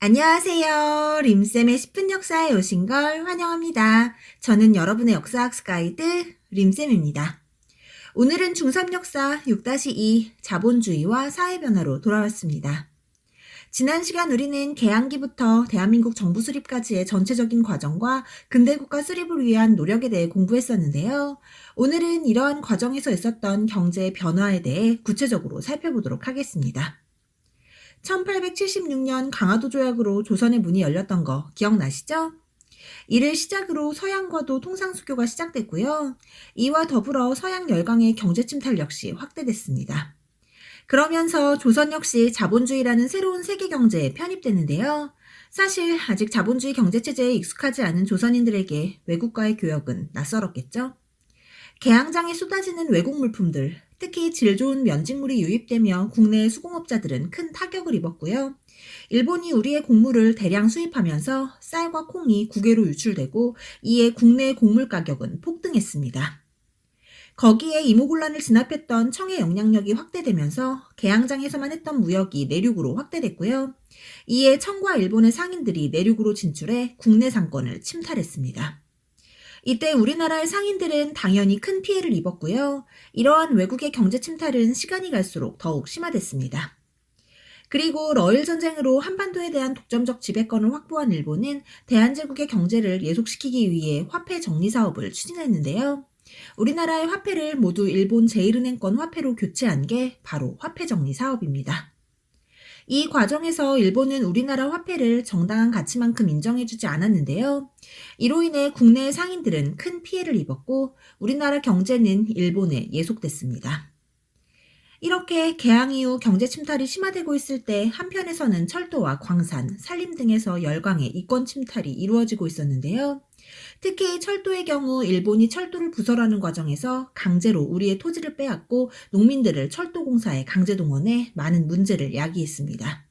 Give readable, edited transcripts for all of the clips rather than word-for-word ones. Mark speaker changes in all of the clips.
Speaker 1: 안녕하세요. 림쌤의 10분 역사에 오신 걸 환영합니다. 저는 여러분의 역사학습 가이드 림쌤입니다. 오늘은 중3 역사 6-2 자본주의와 사회변화로 돌아왔습니다. 지난 시간 우리는 개항기부터 대한민국 정부 수립까지의 전체적인 과정과 근대국가 수립을 위한 노력에 대해 공부했었는데요. 오늘은 이러한 과정에서 있었던 경제의 변화에 대해 구체적으로 살펴보도록 하겠습니다. 1876년 강화도 조약으로 조선의 문이 열렸던 거 기억나시죠? 이를 시작으로 서양과도 통상수교가 시작됐고요. 이와 더불어 서양 열강의 경제 침탈 역시 확대됐습니다. 그러면서 조선 역시 자본주의라는 새로운 세계 경제에 편입됐는데요. 사실 아직 자본주의 경제체제에 익숙하지 않은 조선인들에게 외국과의 교역은 낯설었겠죠? 개항장에 쏟아지는 외국 물품들, 특히 질 좋은 면직물이 유입되며 국내의 수공업자들은 큰 타격을 입었고요. 일본이 우리의 곡물을 대량 수입하면서 쌀과 콩이 국외로 유출되고 이에 국내 곡물 가격은 폭등했습니다. 거기에 이모군란을 진압했던 청의 영향력이 확대되면서 개항장에서만 했던 무역이 내륙으로 확대됐고요. 이에 청과 일본의 상인들이 내륙으로 진출해 국내 상권을 침탈했습니다. 이때 우리나라의 상인들은 당연히 큰 피해를 입었고요. 이러한 외국의 경제 침탈은 시간이 갈수록 더욱 심화됐습니다. 그리고 러일 전쟁으로 한반도에 대한 독점적 지배권을 확보한 일본은 대한제국의 경제를 예속시키기 위해 화폐 정리 사업을 추진했는데요. 우리나라의 화폐를 모두 일본 제1은행권 화폐로 교체한 게 바로 화폐 정리 사업입니다. 이 과정에서 일본은 우리나라 화폐를 정당한 가치만큼 인정해주지 않았는데요. 이로 인해 국내의 상인들은 큰 피해를 입었고 우리나라 경제는 일본에 예속됐습니다. 이렇게 개항 이후 경제 침탈이 심화되고 있을 때 한편에서는 철도와 광산, 산림 등에서 열강의 이권 침탈이 이루어지고 있었는데요. 특히 철도의 경우 일본이 철도를 부설하는 과정에서 강제로 우리의 토지를 빼앗고 농민들을 철도공사에 강제 동원해 많은 문제를 야기했습니다.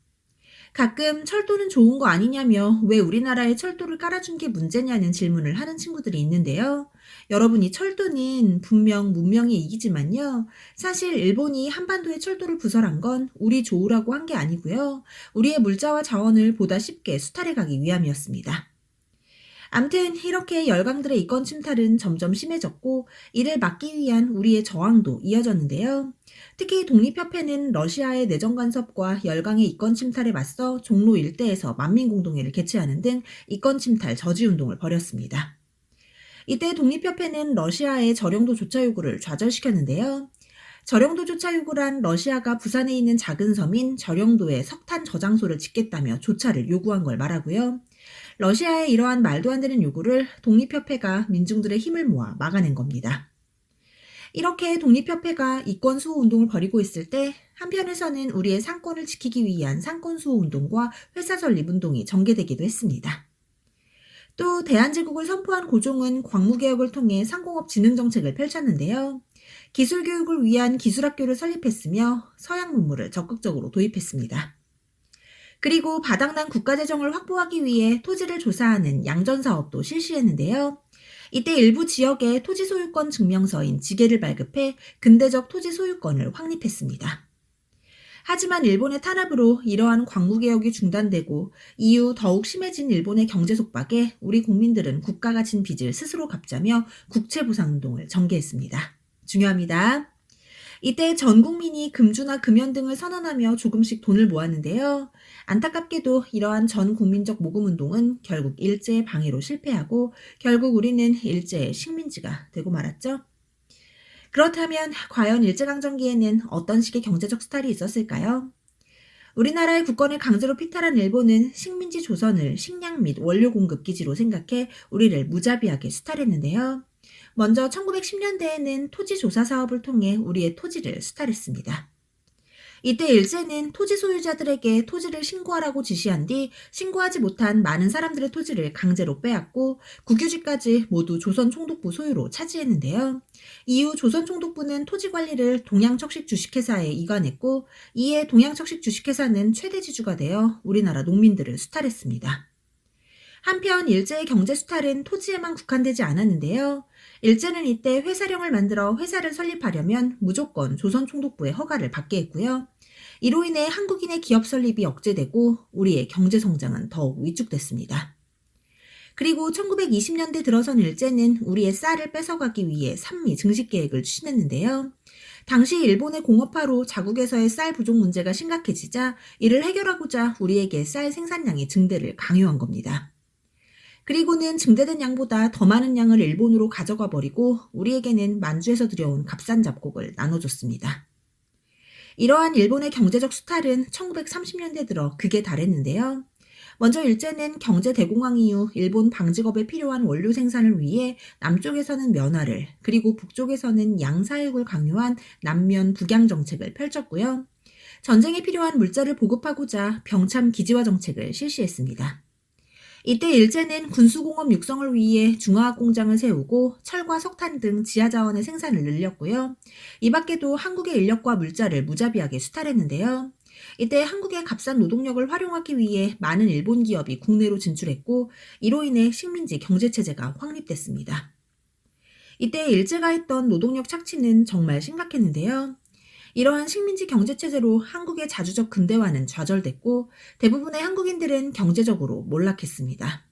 Speaker 1: 가끔 철도는 좋은 거 아니냐며 왜 우리나라에 철도를 깔아준 게 문제냐는 질문을 하는 친구들이 있는데요. 여러분이 철도는 분명 문명의 이기지만요. 사실 일본이 한반도에 철도를 부설한 건 우리 좋으라고 한 게 아니고요. 우리의 물자와 자원을 보다 쉽게 수탈해 가기 위함이었습니다. 암튼 이렇게 열강들의 이권 침탈은 점점 심해졌고 이를 막기 위한 우리의 저항도 이어졌는데요. 특히 독립협회는 러시아의 내정 간섭과 열강의 이권 침탈에 맞서 종로 일대에서 만민공동회를 개최하는 등 이권 침탈 저지 운동을 벌였습니다. 이때 독립협회는 러시아의 저령도 조차 요구를 좌절시켰는데요. 저령도 조차 요구란 러시아가 부산에 있는 작은 섬인 저령도에 석탄 저장소를 짓겠다며 조차를 요구한 걸 말하고요. 러시아의 이러한 말도 안 되는 요구를 독립협회가 민중들의 힘을 모아 막아낸 겁니다. 이렇게 독립협회가 이권 수호 운동을 벌이고 있을 때 한편에서는 우리의 상권을 지키기 위한 상권 수호 운동과 회사 설립 운동이 전개되기도 했습니다. 또 대한제국을 선포한 고종은 광무개혁을 통해 상공업 진흥 정책을 펼쳤는데요. 기술교육을 위한 기술학교를 설립했으며 서양 문물을 적극적으로 도입했습니다. 그리고 바닥난 국가재정을 확보하기 위해 토지를 조사하는 양전사업도 실시했는데요. 이때 일부 지역에 토지 소유권 증명서인 지계를 발급해 근대적 토지 소유권을 확립했습니다. 하지만 일본의 탄압으로 이러한 광무개혁이 중단되고 이후 더욱 심해진 일본의 경제 속박에 우리 국민들은 국가가 진 빚을 스스로 갚자며 국채보상운동을 전개했습니다. 중요합니다. 이때 전 국민이 금주나 금연 등을 선언하며 조금씩 돈을 모았는데요. 안타깝게도 이러한 전 국민적 모금 운동은 결국 일제의 방해로 실패하고 결국 우리는 일제의 식민지가 되고 말았죠. 그렇다면 과연 일제강점기에는 어떤 식의 경제적 수탈이 있었을까요? 우리나라의 국권을 강제로 피탈한 일본은 식민지 조선을 식량 및 원료 공급 기지로 생각해 우리를 무자비하게 수탈했는데요. 먼저 1910년대에는 토지 조사 사업을 통해 우리의 토지를 수탈했습니다. 이때 일제는 토지 소유자들에게 토지를 신고하라고 지시한 뒤 신고하지 못한 많은 사람들의 토지를 강제로 빼앗고 국유지까지 모두 조선총독부 소유로 차지했는데요. 이후 조선총독부는 토지 관리를 동양척식 주식회사에 이관했고 이에 동양척식 주식회사는 최대 지주가 되어 우리나라 농민들을 수탈했습니다. 한편 일제의 경제 수탈은 토지에만 국한되지 않았는데요. 일제는 이때 회사령을 만들어 회사를 설립하려면 무조건 조선총독부의 허가를 받게 했고요. 이로 인해 한국인의 기업 설립이 억제되고 우리의 경제 성장은 더욱 위축됐습니다. 그리고 1920년대 들어선 일제는 우리의 쌀을 뺏어가기 위해 산미 증식 계획을 추진했는데요. 당시 일본의 공업화로 자국에서의 쌀 부족 문제가 심각해지자 이를 해결하고자 우리에게 쌀 생산량의 증대를 강요한 겁니다. 그리고는 증대된 양보다 더 많은 양을 일본으로 가져가 버리고 우리에게는 만주에서 들여온 값싼 잡곡을 나눠줬습니다. 이러한 일본의 경제적 수탈은 1930년대 들어 극에 달했는데요. 먼저 일제는 경제 대공황 이후 일본 방직업에 필요한 원료 생산을 위해 남쪽에서는 면화를 그리고 북쪽에서는 양사육을 강요한 남면 북양 정책을 펼쳤고요. 전쟁에 필요한 물자를 보급하고자 병참 기지화 정책을 실시했습니다. 이때 일제는 군수공업 육성을 위해 중화학 공장을 세우고 철과 석탄 등 지하자원의 생산을 늘렸고요. 이 밖에도 한국의 인력과 물자를 무자비하게 수탈했는데요. 이때 한국의 값싼 노동력을 활용하기 위해 많은 일본 기업이 국내로 진출했고 이로 인해 식민지 경제체제가 확립됐습니다. 이때 일제가 했던 노동력 착취는 정말 심각했는데요. 이러한 식민지 경제체제로 한국의 자주적 근대화는 좌절됐고 대부분의 한국인들은 경제적으로 몰락했습니다.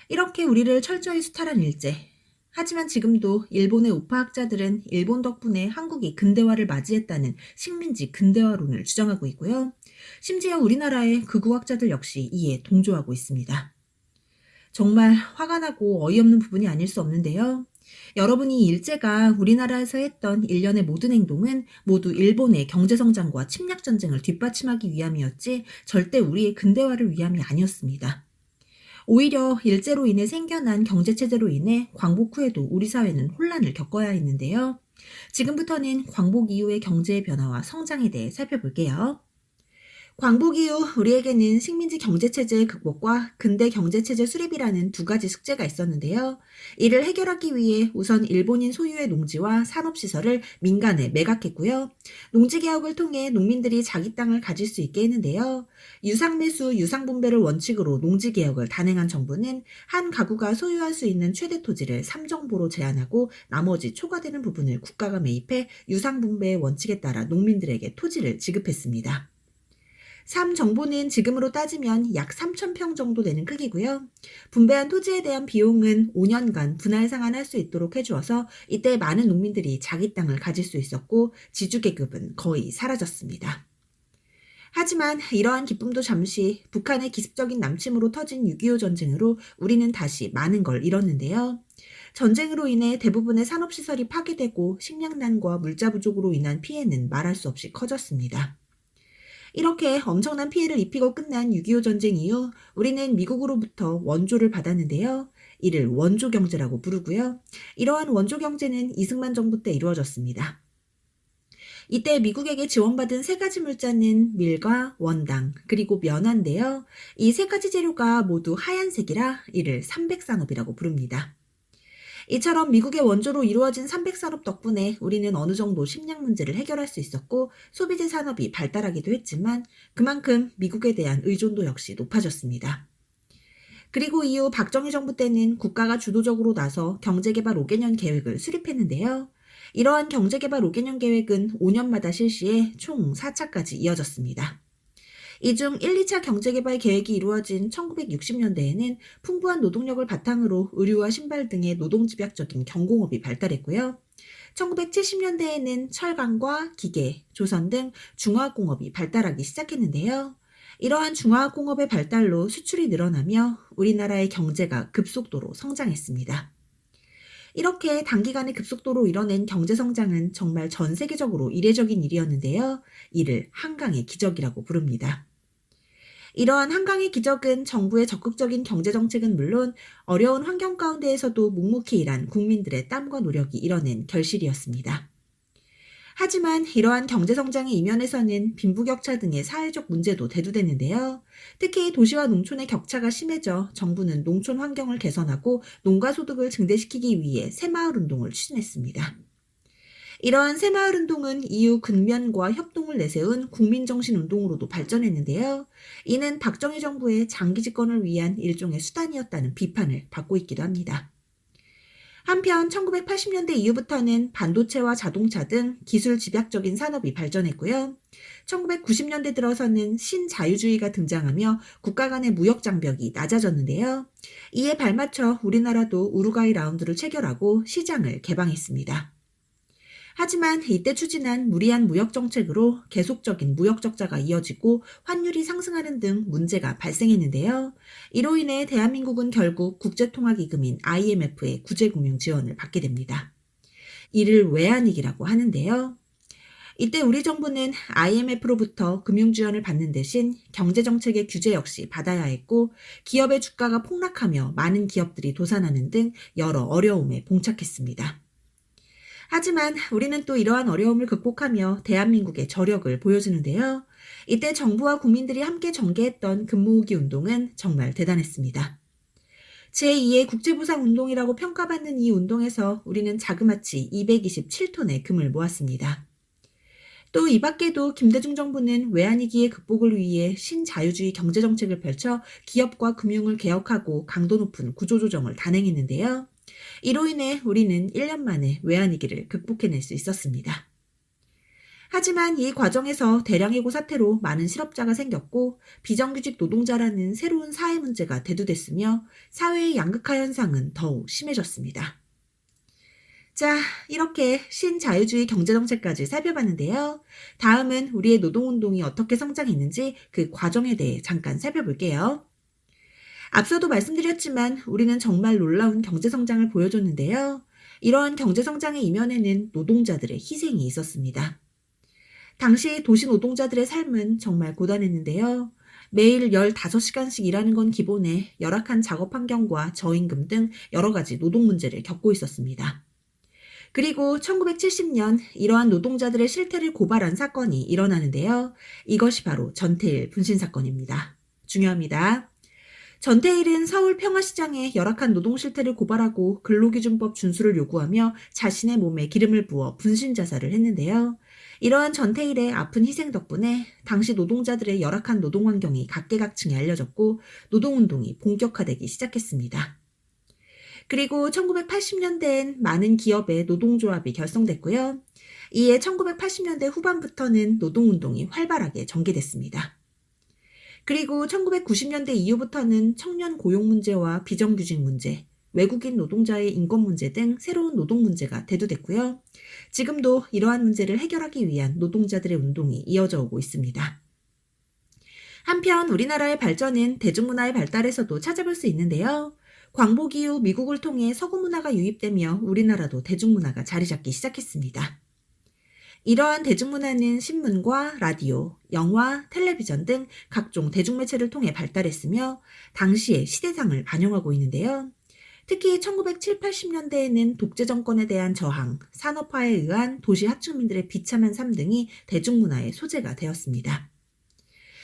Speaker 1: 이렇게 우리를 철저히 수탈한 일제. 하지만 지금도 일본의 우파학자들은 일본 덕분에 한국이 근대화를 맞이했다는 식민지 근대화론을 주장하고 있고요. 심지어 우리나라의 극우학자들 역시 이에 동조하고 있습니다. 정말 화가 나고 어이없는 부분이 아닐 수 없는데요. 여러분이 일제가 우리나라에서 했던 일련의 모든 행동은 모두 일본의 경제성장과 침략전쟁을 뒷받침하기 위함이었지 절대 우리의 근대화를 위함이 아니었습니다. 오히려 일제로 인해 생겨난 경제체제로 인해 광복 후에도 우리 사회는 혼란을 겪어야 했는데요. 지금부터는 광복 이후의 경제의 변화와 성장에 대해 살펴볼게요. 광복 이후 우리에게는 식민지 경제체제의 극복과 근대 경제체제 수립이라는 두 가지 숙제가 있었는데요. 이를 해결하기 위해 우선 일본인 소유의 농지와 산업시설을 민간에 매각했고요. 농지개혁을 통해 농민들이 자기 땅을 가질 수 있게 했는데요. 유상매수, 유상분배를 원칙으로 농지개혁을 단행한 정부는 한 가구가 소유할 수 있는 최대 토지를 3정보로 제한하고 나머지 초과되는 부분을 국가가 매입해 유상분배의 원칙에 따라 농민들에게 토지를 지급했습니다. 3정보는 지금으로 따지면 약 3,000평 정도 되는 크기고요. 분배한 토지에 대한 비용은 5년간 분할 상환할 수 있도록 해주어서 이때 많은 농민들이 자기 땅을 가질 수 있었고 지주계급은 거의 사라졌습니다. 하지만 이러한 기쁨도 잠시 북한의 기습적인 남침으로 터진 6.25 전쟁으로 우리는 다시 많은 걸 잃었는데요. 전쟁으로 인해 대부분의 산업시설이 파괴되고 식량난과 물자 부족으로 인한 피해는 말할 수 없이 커졌습니다. 이렇게 엄청난 피해를 입히고 끝난 6.25 전쟁 이후 우리는 미국으로부터 원조를 받았는데요. 이를 원조경제라고 부르고요. 이러한 원조경제는 이승만 정부 때 이루어졌습니다. 이때 미국에게 지원받은 세 가지 물자는 밀과 원당 그리고 면화인데요. 이 세 가지 재료가 모두 하얀색이라 이를 삼백산업이라고 부릅니다. 이처럼 미국의 원조로 이루어진 삼백산업 덕분에 우리는 어느 정도 식량 문제를 해결할 수 있었고 소비재 산업이 발달하기도 했지만 그만큼 미국에 대한 의존도 역시 높아졌습니다. 그리고 이후 박정희 정부 때는 국가가 주도적으로 나서 경제개발 5개년 계획을 수립했는데요. 이러한 경제개발 5개년 계획은 5년마다 실시해 총 4차까지 이어졌습니다. 이 중 1, 2차 경제개발 계획이 이루어진 1960년대에는 풍부한 노동력을 바탕으로 의류와 신발 등의 노동집약적인 경공업이 발달했고요. 1970년대에는 철강과 기계, 조선 등 중화학공업이 발달하기 시작했는데요. 이러한 중화학공업의 발달로 수출이 늘어나며 우리나라의 경제가 급속도로 성장했습니다. 이렇게 단기간에 급속도로 이뤄낸 경제성장은 정말 전 세계적으로 이례적인 일이었는데요. 이를 한강의 기적이라고 부릅니다. 이러한 한강의 기적은 정부의 적극적인 경제정책은 물론 어려운 환경 가운데에서도 묵묵히 일한 국민들의 땀과 노력이 이뤄낸 결실이었습니다. 하지만 이러한 경제성장의 이면에서는 빈부격차 등의 사회적 문제도 대두됐는데요. 특히 도시와 농촌의 격차가 심해져 정부는 농촌 환경을 개선하고 농가소득을 증대시키기 위해 새마을운동을 추진했습니다. 이러한 새마을운동은 이후 근면과 협동을 내세운 국민정신운동으로도 발전했는데요. 이는 박정희 정부의 장기 집권을 위한 일종의 수단이었다는 비판을 받고 있기도 합니다. 한편 1980년대 이후부터는 반도체와 자동차 등 기술 집약적인 산업이 발전했고요. 1990년대 들어서는 신자유주의가 등장하며 국가 간의 무역 장벽이 낮아졌는데요. 이에 발맞춰 우리나라도 우루과이 라운드를 체결하고 시장을 개방했습니다. 하지만 이때 추진한 무리한 무역 정책으로 계속적인 무역 적자가 이어지고 환율이 상승하는 등 문제가 발생했는데요. 이로 인해 대한민국은 결국 국제통화기금인 IMF의 구제금융 지원을 받게 됩니다. 이를 외환위기라고 하는데요. 이때 우리 정부는 IMF로부터 금융지원을 받는 대신 경제정책의 규제 역시 받아야 했고 기업의 주가가 폭락하며 많은 기업들이 도산하는 등 여러 어려움에 봉착했습니다. 하지만 우리는 또 이러한 어려움을 극복하며 대한민국의 저력을 보여주는데요. 이때 정부와 국민들이 함께 전개했던 금모으기 운동은 정말 대단했습니다. 제2의 국제보상운동이라고 평가받는 이 운동에서 우리는 자그마치 227톤의 금을 모았습니다. 또 이 밖에도 김대중 정부는 외환위기의 극복을 위해 신자유주의 경제정책을 펼쳐 기업과 금융을 개혁하고 강도 높은 구조조정을 단행했는데요. 이로 인해 우리는 1년 만에 외환위기를 극복해낼 수 있었습니다. 하지만 이 과정에서 대량해고 사태로 많은 실업자가 생겼고 비정규직 노동자라는 새로운 사회 문제가 대두됐으며 사회의 양극화 현상은 더욱 심해졌습니다. 자, 이렇게 신자유주의 경제정책까지 살펴봤는데요. 다음은 우리의 노동운동이 어떻게 성장했는지 그 과정에 대해 잠깐 살펴볼게요. 앞서도 말씀드렸지만 우리는 정말 놀라운 경제성장을 보여줬는데요. 이러한 경제성장의 이면에는 노동자들의 희생이 있었습니다. 당시 도시 노동자들의 삶은 정말 고단했는데요. 매일 15시간씩 일하는 건 기본에 열악한 작업 환경과 저임금 등 여러 가지 노동 문제를 겪고 있었습니다. 그리고 1970년 이러한 노동자들의 실태를 고발한 사건이 일어나는데요. 이것이 바로 전태일 분신사건입니다. 중요합니다. 전태일은 서울 평화시장에 열악한 노동 실태를 고발하고 근로기준법 준수를 요구하며 자신의 몸에 기름을 부어 분신자살을 했는데요. 이러한 전태일의 아픈 희생 덕분에 당시 노동자들의 열악한 노동 환경이 각계각층에 알려졌고 노동운동이 본격화되기 시작했습니다. 그리고 1980년대엔 많은 기업의 노동조합이 결성됐고요. 이에 1980년대 후반부터는 노동운동이 활발하게 전개됐습니다. 그리고 1990년대 이후부터는 청년 고용 문제와 비정규직 문제, 외국인 노동자의 인권 문제 등 새로운 노동 문제가 대두됐고요. 지금도 이러한 문제를 해결하기 위한 노동자들의 운동이 이어져 오고 있습니다. 한편 우리나라의 발전은 대중문화의 발달에서도 찾아볼 수 있는데요. 광복 이후 미국을 통해 서구 문화가 유입되며 우리나라도 대중문화가 자리 잡기 시작했습니다. 이러한 대중문화는 신문과 라디오, 영화, 텔레비전 등 각종 대중매체를 통해 발달했으며 당시의 시대상을 반영하고 있는데요. 특히 1970, 80년대에는 독재 정권에 대한 저항, 산업화에 의한 도시 하층민들의 비참한 삶 등이 대중문화의 소재가 되었습니다.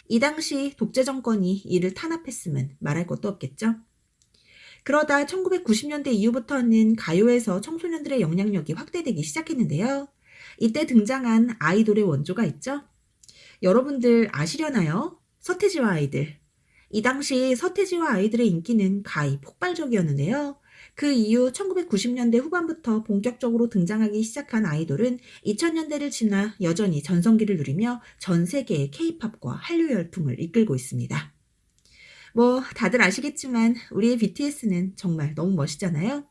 Speaker 1: 이 당시 독재 정권이 이를 탄압했음은 말할 것도 없겠죠. 그러다 1990년대 이후부터는 가요에서 청소년들의 영향력이 확대되기 시작했는데요. 이때 등장한 아이돌의 원조가 있죠? 여러분들 아시려나요? 서태지와 아이들. 이 당시 서태지와 아이들의 인기는 가히 폭발적이었는데요. 그 이후 1990년대 후반부터 본격적으로 등장하기 시작한 아이돌은 2000년대를 지나 여전히 전성기를 누리며 전 세계의 K-팝과 한류 열풍을 이끌고 있습니다. 다들 아시겠지만 우리의 BTS는 정말 너무 멋있잖아요.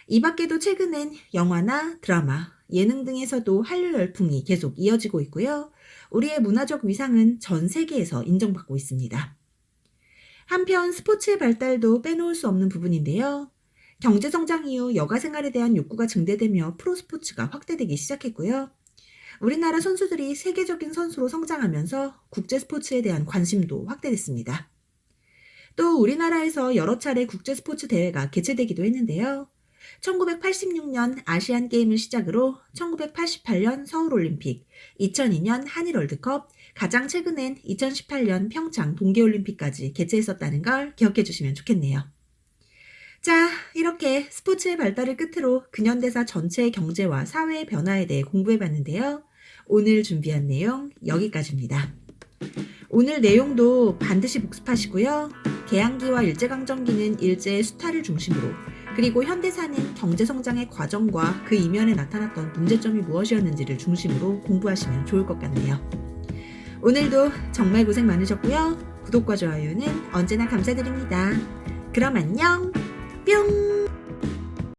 Speaker 1: 이 밖에도 최근엔 영화나 드라마, 예능 등에서도 한류 열풍이 계속 이어지고 있고요. 우리의 문화적 위상은 전 세계에서 인정받고 있습니다. 한편 스포츠의 발달도 빼놓을 수 없는 부분인데요. 경제성장 이후 여가 생활에 대한 욕구가 증대되며 프로스포츠가 확대되기 시작했고요. 우리나라 선수들이 세계적인 선수로 성장하면서 국제 스포츠에 대한 관심도 확대됐습니다. 또 우리나라에서 여러 차례 국제 스포츠 대회가 개최되기도 했는데요. 1986년 아시안게임을 시작으로 1988년 서울올림픽, 2002년 한일월드컵, 가장 최근엔 2018년 평창 동계올림픽까지 개최했었다는 걸 기억해 주시면 좋겠네요. 자, 이렇게 스포츠의 발달을 끝으로 근현대사 전체의 경제와 사회의 변화에 대해 공부해봤는데요. 오늘 준비한 내용 여기까지입니다. 오늘 내용도 반드시 복습하시고요. 개항기와 일제강점기는 일제의 수탈을 중심으로 그리고 현대사는 경제성장의 과정과 그 이면에 나타났던 문제점이 무엇이었는지를 중심으로 공부하시면 좋을 것 같네요. 오늘도 정말 고생 많으셨고요. 구독과 좋아요는 언제나 감사드립니다. 그럼 안녕!